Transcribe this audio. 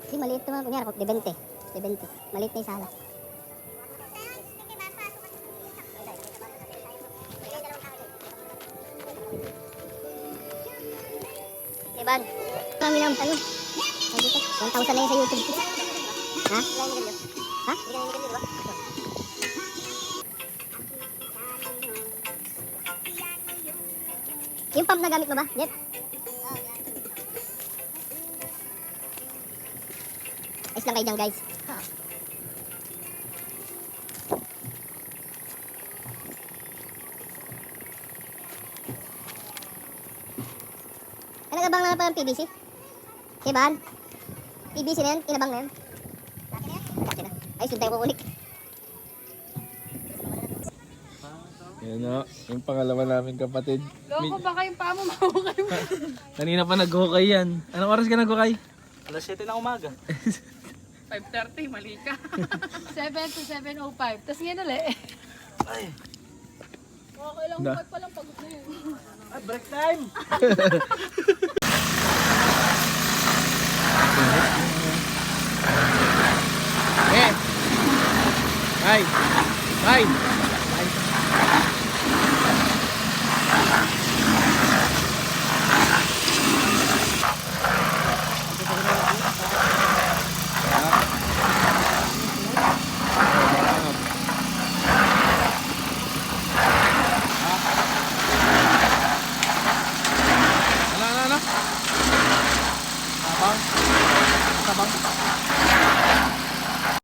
Kasi maliit naman, kunyari, de 20. De 20. Maliit na yung sala. Iban, kami lang tayo. Sabi ko, 1,000 na yun sa YouTube. Ha? Ha? Yung pump na gamit mo ba, Jeff? Ayos lang kayo dyan, guys. Nagabang na pa ng PVC? Kiban? PVC na yan? Kinabang na yan? Laki na. Ayos, yun tayo kukulik. Yan o, yung pangalawa namin kapatid. Loko ba kayong paa mo? Mahukay mo. Kanina pa nag-hukay yan. Anong oras ka nag-hukay? Alas 7 na umaga. 5:30, mali ka. 7 to 7:05. Tapos ngayon ulit. Ay, Okay lang, Da. hukay pa lang pagod na yun. break time! Eh! Ay! Ay!